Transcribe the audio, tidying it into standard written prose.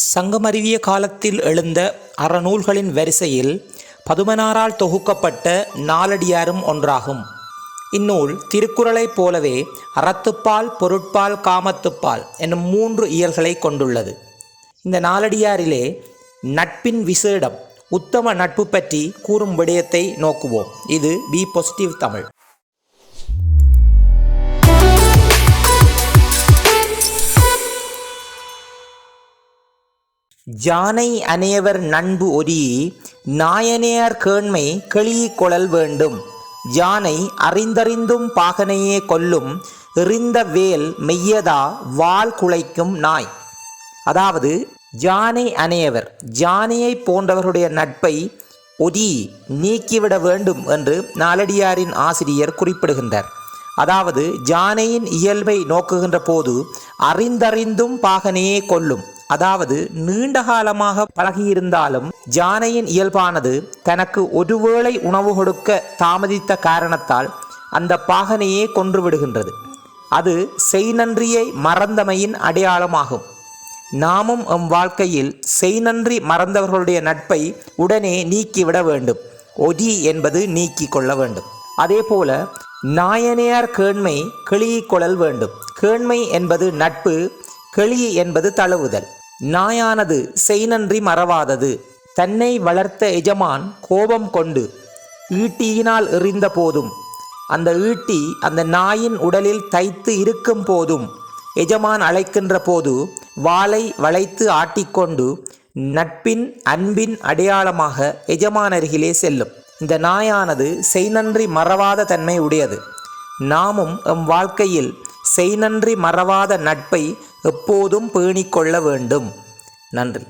சங்கமறிவிய காலத்தில் எழுந்த அறநூல்களின் வரிசையில் பதுமனாரால் தொகுக்கப்பட்ட நாலடியாரும் ஒன்றாகும். இந்நூல் திருக்குறளைப் போலவே அறத்துப்பால், பொருட்பால், காமத்துப்பால் என்னும் 3 இயல்களை கொண்டுள்ளது. இந்த நாலடியாரிலே நட்பின் விசேடம், உத்தம நட்பு பற்றி கூறும் விடயத்தை நோக்குவோம். இது பி பாசிட்டிவ் தமிழ். யானை அனையவர் நண்பு ஒரி நாயனையர் கேண்மை கெளி கொளல் வேண்டும். யானை அறிந்தறிந்தும் பாகனையே கொல்லும் எறிந்த வேல் மெய்யதா வால் குலைக்கும் நாய். அதாவது யானை அனையவர், யானையை போன்றவர்களுடைய நட்பை ஒரி நீக்கிவிட வேண்டும் என்று நாலடியாரின் ஆசிரியர் குறிப்பிடுகின்றார். அதாவது யானையின் இயல்பை நோக்குகின்ற போது அறிந்தறிந்தும் பாகனையே கொல்லும். அதாவது நீண்ட காலமாக பழகியிருந்தாலும் யானையின் இயல்பானது தனக்கு ஒருவேளை உணவு கொடுக்க தாமதித்த காரணத்தால் அந்த பாகனையே கொன்று விடுகின்றது. அது செய்நன்றியை மறந்தமையின் அடையாளமாகும். நாமும் எம் வாழ்க்கையில் செய்நன்றி மறந்தவர்களுடைய நட்பை உடனே நீக்கிவிட வேண்டும். ஒரி என்பது நீக்கி கொள்ள வேண்டும். அதே போல நாயனையார் கேண்மை கெளி கொளல் வேண்டும். கேண்மை என்பது நட்பு, கெளி என்பது தழுவுதல். நாயானது செய்நன்றி மறவாதது. தன்னை வளர்த்த எஜமான் கோபம் கொண்டு ஈட்டியினால் எறிந்த போதும், அந்த ஈட்டி அந்த நாயின் உடலில் தைத்து இருக்கும் போதும், எஜமான் அழைக்கின்ற போது வாளை வளைத்து ஆட்டிக்கொண்டு நட்பின் அன்பின் அடையாளமாக எஜமான் அருகிலே செல்லும். இந்த நாயானது செய்நன்றி மறவாத தன்மை உடையது. நாமும் எம் வாழ்க்கையில் செய்நன்றி மறவாத நட்பை எப்போதும் பேணிக்கொள்ள வேண்டும். நன்றி.